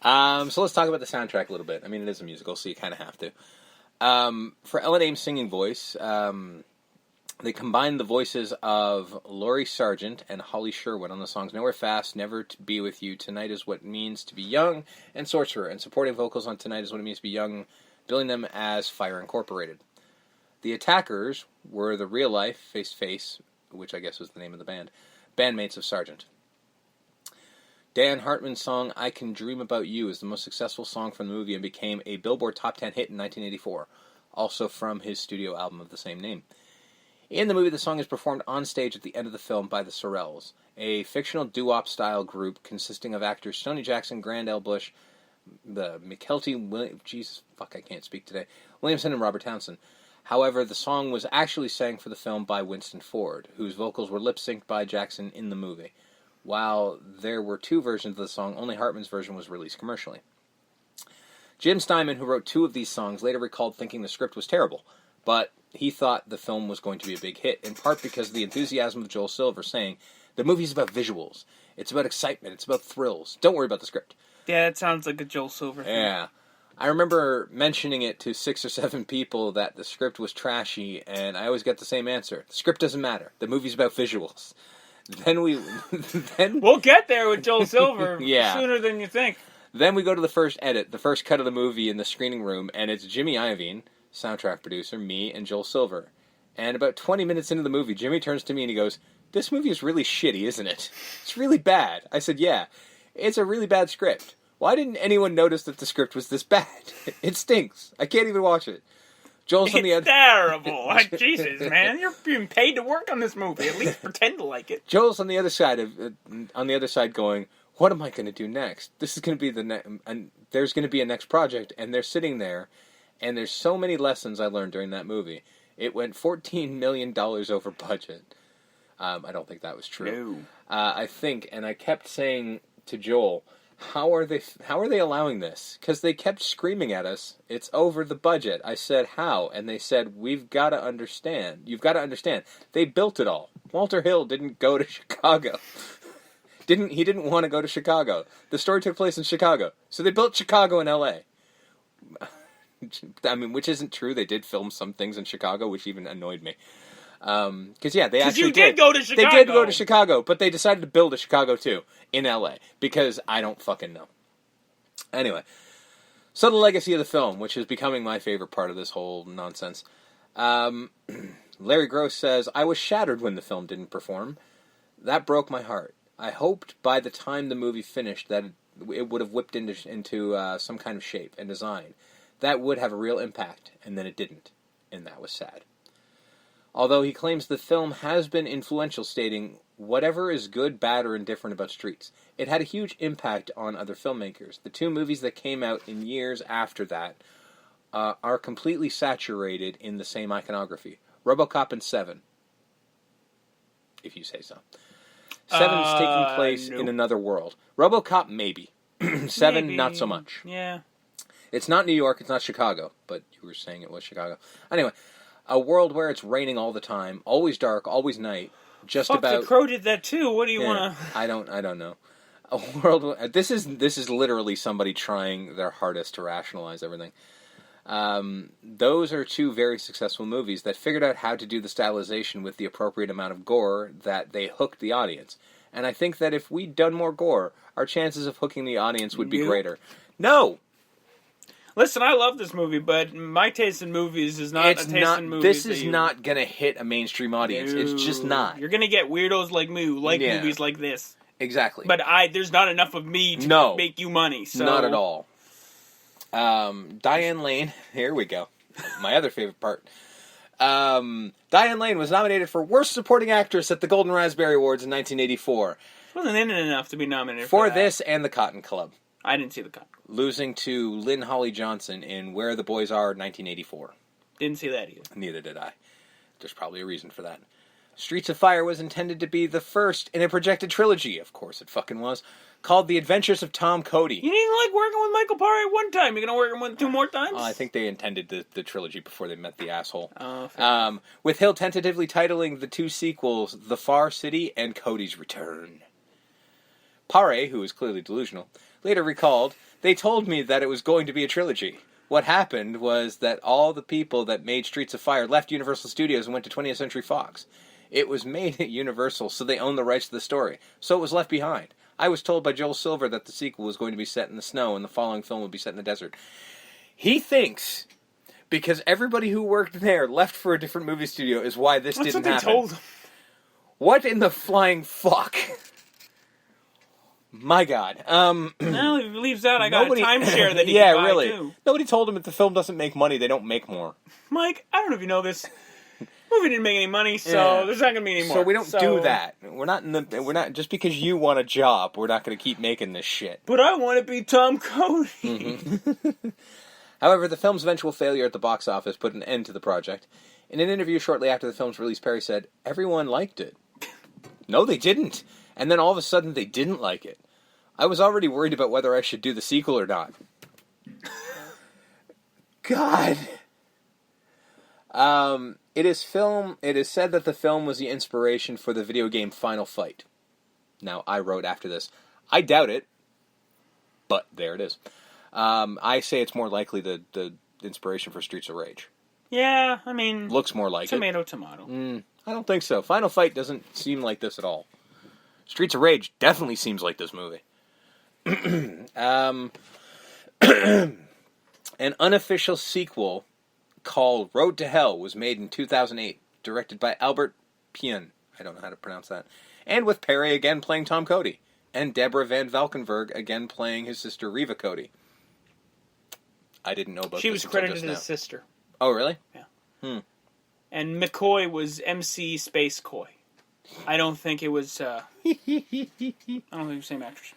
So let's talk about the soundtrack a little bit. I mean, it is a musical, so you kind of have to. For Ellen Aim's singing voice, they combined the voices of Laurie Sargent and Holly Sherwood on the songs Nowhere Fast, Never to Be With You, Tonight Is What It Means to Be Young, and Sorcerer, and supporting vocals on Tonight Is What It Means to Be Young, billing them as Fire Incorporated. The Attackers were the real-life, face-to-face, which I guess was the name of the band, bandmates of Sargent. Dan Hartman's song I Can Dream About You is the most successful song from the movie and became a Billboard Top 10 hit in 1984, also from his studio album of the same name. In the movie, the song is performed on stage at the end of the film by the Sorrells, a fictional doo-wop-style group consisting of actors Stoney Jackson, Grand L. Bush, the Williamson, and Robert Townsend. However, the song was actually sang for the film by Winston Ford, whose vocals were lip-synced by Jackson in the movie. While there were two versions of the song, only Hartman's version was released commercially. Jim Steinman, who wrote two of these songs, later recalled thinking the script was terrible, but he thought the film was going to be a big hit, in part because of the enthusiasm of Joel Silver, saying, the movie's about visuals, it's about excitement, it's about thrills, don't worry about the script. Yeah, it sounds like a Joel Silver thing. Yeah. I remember mentioning it to 6 or 7 people that the script was trashy, and I always get the same answer. The script doesn't matter. The movie's about visuals. Then we'll get there with Joel Silver yeah. sooner than you think. Then we go to the first edit, the first cut of the movie in the screening room, and it's Jimmy Iovine, soundtrack producer, me, and Joel Silver. And about 20 minutes into the movie, Jimmy turns to me and he goes, this movie is really shitty, isn't it? It's really bad. I said, yeah, it's a really bad script. Why didn't anyone notice that the script was this bad? It stinks. I can't even watch it. Joel's on the other. Terrible. Jesus, man, you're being paid to work on this movie. At least pretend to like it. Joel's on the other side going, what am I going to do next? This is going to be and there's going to be a next project, and they're sitting there, and there's so many lessons I learned during that movie. It went $14 million over budget. I don't think that was true. No. I think, and I kept saying to Joel, How are they allowing this? Because they kept screaming at us, it's over the budget. I said, how? And they said, we've got to understand. You've got to understand. They built it all. Walter Hill didn't go to Chicago. He didn't want to go to Chicago. The story took place in Chicago. So they built Chicago and L.A. I mean, which isn't true. They did film some things in Chicago, which even annoyed me. Because they actually did go to Chicago. They did go to Chicago, but they decided to build a Chicago too in L.A. because I don't fucking know. Anyway, so the legacy of the film, which is becoming my favorite part of this whole nonsense. Larry Gross says, I was shattered when the film didn't perform. That broke my heart. I hoped by the time the movie finished that it would have whipped into some kind of shape and design. That would have a real impact, and then it didn't, and that was sad. Although he claims the film has been influential, stating, whatever is good, bad, or indifferent about Streets, it had a huge impact on other filmmakers. The two movies that came out in years after that are completely saturated in the same iconography. RoboCop and Seven, if you say so. Seven is taking place in another world. RoboCop, maybe. Seven, maybe. Not so much. Yeah. It's not New York, it's not Chicago, but you were saying it was Chicago. Anyway, a world where it's raining all the time, always dark, always night, just Fuck, about... The Crow did that too, what do you want to... I don't know. A world... This is literally somebody trying their hardest to rationalize everything. Those are two very successful movies that figured out how to do the stylization with the appropriate amount of gore that they hooked the audience. And I think that if we'd done more gore, our chances of hooking the audience would be greater. No! Listen, I love this movie, but my taste in movies is not in movies. This is not going to hit a mainstream audience. No. It's just not. You're going to get weirdos like me who like movies like this. Exactly. But there's not enough of me to make you money. So. Not at all. Diane Lane, here we go. My other favorite part. Diane Lane was nominated for Worst Supporting Actress at the Golden Raspberry Awards in 1984. She wasn't in it enough to be nominated for this and The Cotton Club. I didn't see The Cotton Club. Losing to Lynn Holly Johnson in Where the Boys Are, 1984. Didn't see that either. Neither did I. There's probably a reason for that. Streets of Fire was intended to be the first in a projected trilogy. Of course it fucking was. Called The Adventures of Tom Cody. You didn't like working with Michael Paré one time. You're going to work with him 2 more times? I think they intended the trilogy before they met the asshole. Oh, with Hill tentatively titling the 2 sequels The Far City and Cody's Return. Pare, who was clearly delusional, later recalled, "They told me that it was going to be a trilogy. What happened was that all the people that made Streets of Fire left Universal Studios and went to 20th Century Fox. It was made at Universal, so they owned the rights to the story. So it was left behind. I was told by Joel Silver that the sequel was going to be set in the snow and the following film would be set in the desert." He thinks, because everybody who worked there left for a different movie studio, is why this didn't happen. That's what they told him. What in the flying fuck? My God. Well, he leaves out, I got a timeshare that he can buy, really. too. Nobody told him if the film doesn't make money, they don't make more. Mike, I don't know if you know this. Movie didn't make any money, so there's not going to be any more. So we don't do that. We're not, just because you want a job, we're not going to keep making this shit. But I want to be Tom Cody. Mm-hmm. However, the film's eventual failure at the box office put an end to the project. In an interview shortly after the film's release, Perry said, "Everyone liked it." No, they didn't. And then all of a sudden, they didn't like it. I was already worried about whether I should do the sequel or not. God. It is said that the film was the inspiration for the video game Final Fight. Now, I wrote after this, I doubt it, but there it is. I say it's more likely the inspiration for Streets of Rage. Yeah, I mean... Looks more like tomato, it. Tomato. I don't think so. Final Fight doesn't seem like this at all. Streets of Rage definitely seems like this movie. An unofficial sequel called Road to Hell was made in 2008, directed by Albert Pien. I don't know how to pronounce that. And with Perry again playing Tom Cody. And Deborah Van Valkenburg again playing his sister Reva Cody. I didn't know about She this was credited as sister. Oh, really? Yeah. And McCoy was MC Space Coy. I don't think it was, I don't think it was the same actress.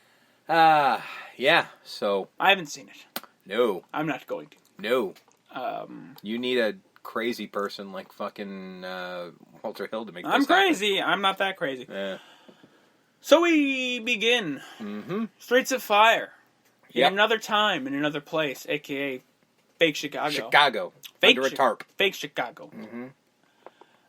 Yeah, so... I haven't seen it. No. I'm not going to. No. You need a crazy person like fucking Walter Hill to make this happen. I'm crazy. I'm not that crazy. Yeah. So we begin. Mm-hmm. Streets of Fire. In Yep. another time, in another place, a.k.a. Fake Chicago. Chicago. Fake Under a tarp. Fake Chicago. Mm-hmm.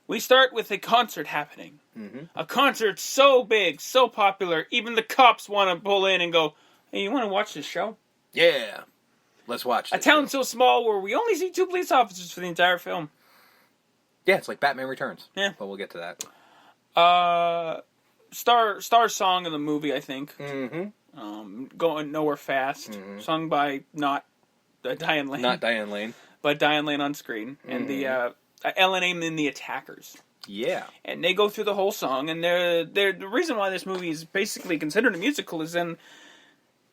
We start with a concert happening. Mm-hmm. A concert so big, so popular, even the cops want to pull in and go, "Hey, you want to watch this show?" Yeah. Let's watch this. A town so small where we only see 2 police officers for the entire film. Yeah, it's like Batman Returns. Yeah. But we'll get to that. Star song of the movie, I think. Mm-hmm. Going Nowhere Fast. Mm-hmm. Sung by not Diane Lane. Not Diane Lane. But Diane Lane on screen. Mm-hmm. And the Ellen Aim and the Attackers. Yeah. And they go through the whole song. And the reason why this movie is basically considered a musical is then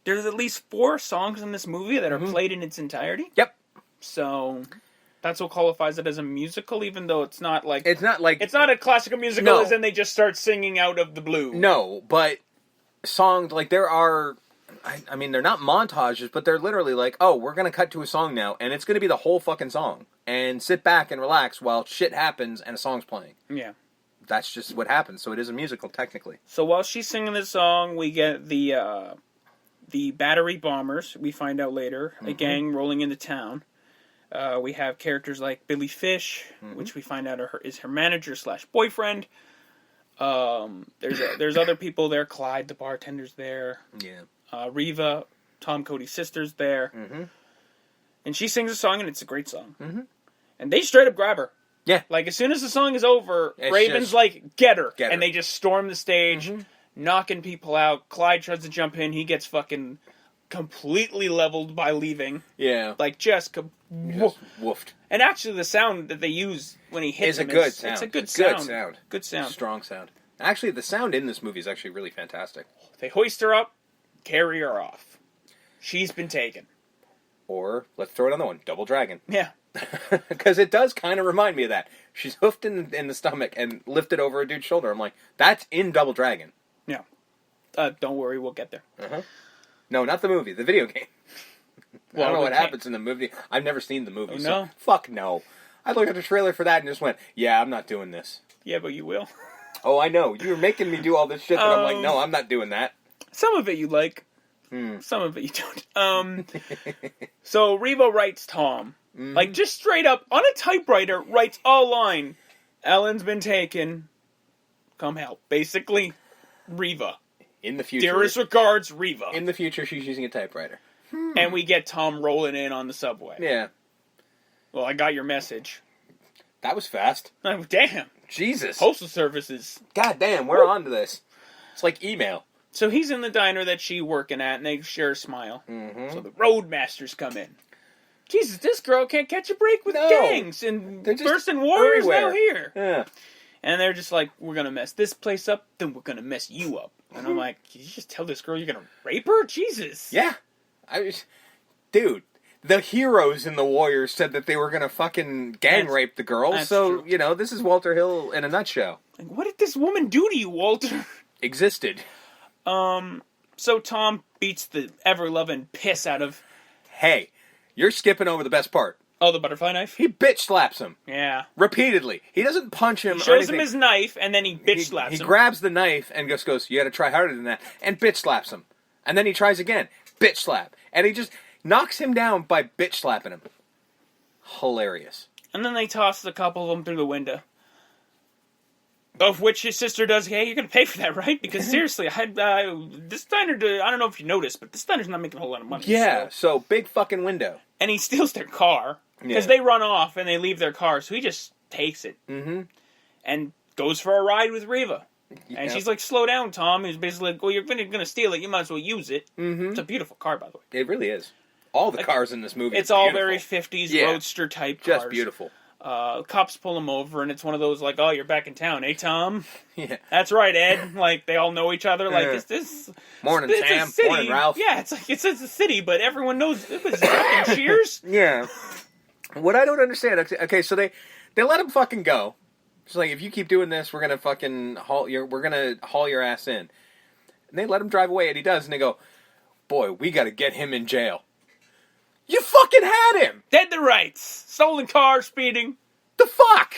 there's at least 4 songs in this movie that are played in its entirety. Yep. So that's what qualifies it as a musical, even though it's not like... It's not like... It's not a classical musical as in they just start singing out of the blue. No, but songs, like there are... I mean, they're not montages, but they're literally like, oh, we're going to cut to a song now, and it's going to be the whole fucking song. And sit back and relax while shit happens and a song's playing. Yeah. That's just what happens, so it is a musical, technically. So while she's singing this song, we get the battery bombers, we find out later, a gang rolling into town. We have characters like Billy Fish, which we find out is her manager / boyfriend. There's other people there. Clyde, the bartender's there. Yeah. Reva, Tom Cody's sister's there. Mm-hmm. And she sings a song, and it's a great song. Mm-hmm. And they straight up grab her. Yeah. Like, as soon as the song is over, Raven's like, get her. And they just storm the stage, knocking people out. Clyde tries to jump in. He gets fucking completely leveled by leaving. Yeah. Like, just woofed. And actually, the sound that they use when he hits him is it's a good sound. Good sound. Strong sound. Actually, the sound in this movie is actually really fantastic. They hoist her up, carry her off. She's been taken. Or, let's throw another one, Double Dragon. Yeah. Because it does kind of remind me of that. She's hoofed in the stomach and lifted over a dude's shoulder. I'm like, that's in Double Dragon. Yeah. Don't worry, we'll get there. Uh-huh. No, not the movie, the video game. I don't know what happens in the movie. I've never seen the movie. Oh, so no? Fuck no. I looked at the trailer for that and just went, yeah, I'm not doing this. Yeah, but you will. Oh, I know. You were making me do all this shit that I'm like, no, I'm not doing that. Some of it you like. Some of it you don't. So Reva writes Tom. Like, just straight up, on a typewriter, writes a line. Ellen's been taken. Come help. Basically, Reva. In the future. Dearest regards, Reva. In the future, she's using a typewriter. And we get Tom rolling in on the subway. Yeah. Well, I got your message. That was fast. Oh, damn. Jesus. Postal services. God damn, we're on to this. It's like email. So he's in the diner that she's working at, and they share a smile. Mm-hmm. So the roadmasters come in. Jesus, this girl can't catch a break with gangs and bursting warriors now here. Yeah. And they're just like, we're going to mess this place up, then we're going to mess you up. And I'm like, can you just tell this girl you're going to rape her? Jesus. Yeah. Dude, the heroes in the Warriors said that they were going to fucking gang rape the girl. So, true. This is Walter Hill in a nutshell. Like, what did this woman do to you, Walter? Existed. So Tom beats the ever-loving piss out of... Hey, you're skipping over the best part. Oh, the butterfly knife? He bitch slaps him. Yeah. Repeatedly. He doesn't punch him He shows him his knife, and then he bitch slaps him. He grabs the knife and just goes, you gotta try harder than that, and bitch slaps him. And then he tries again. Bitch slap. And he just knocks him down by bitch slapping him. Hilarious. And then they toss a couple of them through the window. Of which his sister does, hey, you're going to pay for that, right? Because seriously, this diner, I don't know if you noticed, but this diner's not making a whole lot of money. Yeah, so big fucking window. And he steals their car. Because they run off and they leave their car, so he just takes it. Mm-hmm. And goes for a ride with Reva. Yeah. And she's like, slow down, Tom. He's basically like, well, you're going to steal it, you might as well use it. Mm-hmm. It's a beautiful car, by the way. It really is. All the cars in this movie it's all very 50s roadster type cars. Just beautiful. Cops pull him over, and it's one of those, like, oh, you're back in town, eh, Tom? Yeah. That's right, Ed. Like, they all know each other. Like, is this... Morning, Sam. Morning, Ralph. Yeah, it's like, it's a city, but everyone knows it was fucking Cheers. Yeah. What I don't understand... Okay, so they let him fucking go. It's like, if you keep doing this, we're gonna fucking haul your ass in. And they let him drive away, and he does, and they go, boy, we gotta get him in jail. You fucking had him! Dead to rights. Stolen car, speeding. The fuck?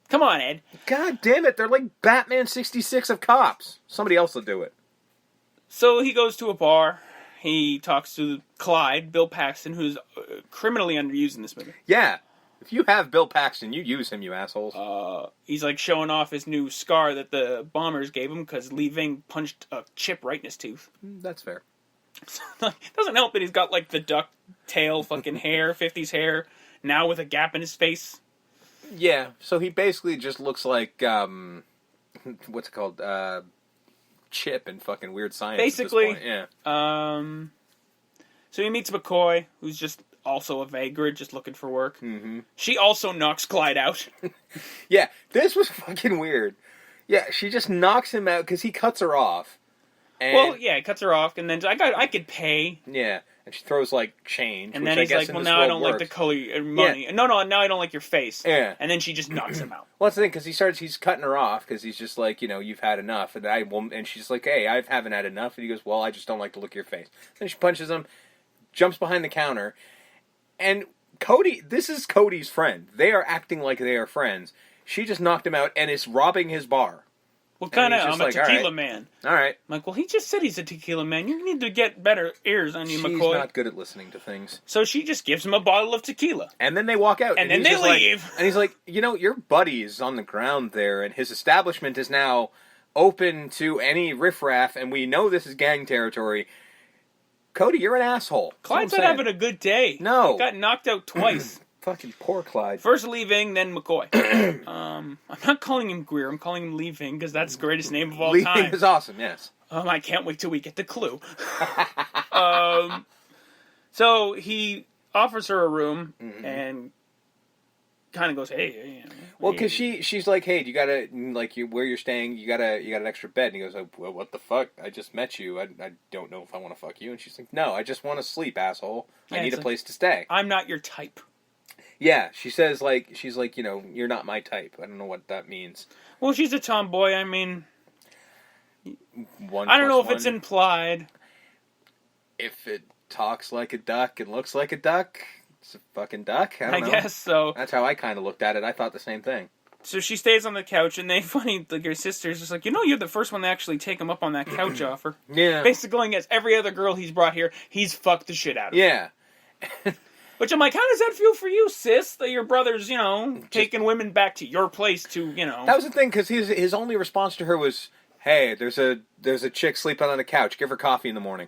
Come on, Ed. God damn it, they're like Batman 66 of cops. Somebody else will do it. So he goes to a bar. He talks to Clyde, Bill Paxton, who's criminally underused in this movie. Yeah. If you have Bill Paxton, you use him, you assholes. He's like showing off his new scar that the bombers gave him because Lee Ving punched a chip right in his tooth. That's fair. Doesn't help that he's got like the duck tail fucking hair, 50s hair, now with a gap in his face. Yeah, so he basically just looks like, what's it called? Chip in fucking Weird Science. Basically, at this point. Yeah. So he meets McCoy, who's just also a vagrant, just looking for work. Mm-hmm. She also knocks Clyde out. Yeah, this was fucking weird. Yeah, she just knocks him out because he cuts her off. And, well, yeah, he cuts her off, and then I could pay. Yeah, and she throws like change. And then he's like, "Well, now I don't like the color money. Yeah. No, now I don't like your face." Yeah. And then she just knocks him out. Well, that's the thing, because he's cutting her off because he's just like, you've had enough, and she's like, "Hey, I haven't had enough," and he goes, "Well, I just don't like the look of your face." Then she punches him, jumps behind the counter, and Cody. This is Cody's friend. They are acting like they are friends. She just knocked him out and is robbing his bar. What kind of... I'm a tequila man. All right. I'm like, well, he just said he's a tequila man. You need to get better ears on you, McCoy. She's not good at listening to things. So she just gives him a bottle of tequila. And then they walk out. And then they leave. And he's like, your buddy is on the ground there, and his establishment is now open to any riffraff, and we know this is gang territory. Cody, you're an asshole. Clyde's not having a good day. No. He got knocked out twice. Fucking poor Clyde. First Lee Ving, then McCoy. I'm not calling him Greer. I'm calling him Lee Ving because that's the greatest name of all time. Lee Ving is awesome, yes. I can't wait till we get the clue. So he offers her a room and kind of goes, "Hey." Well, because she's like, "Hey, you gotta where you're staying. You got an extra bed." And he goes, "Well, what the fuck? I just met you. I don't know if I want to fuck you." And she's like, "No, I just want to sleep, asshole. I need a place to stay. I'm not your type." Yeah, she says, she's like, you're not my type. I don't know what that means. Well, she's a tomboy. I mean, I don't know if it's implied. If it talks like a duck and looks like a duck, it's a fucking duck. I guess so. That's how I kind of looked at it. I thought the same thing. So she stays on the couch, and her sister's just like, you're the first one to actually take him up on that couch offer. Yeah. Basically going against every other girl he's brought here, he's fucked the shit out of. Yeah. Which I'm like, how does that feel for you, sis? That your brother's, taking women back to your place to, That was the thing, because his only response to her was, Hey, there's a chick sleeping on the couch. Give her coffee in the morning.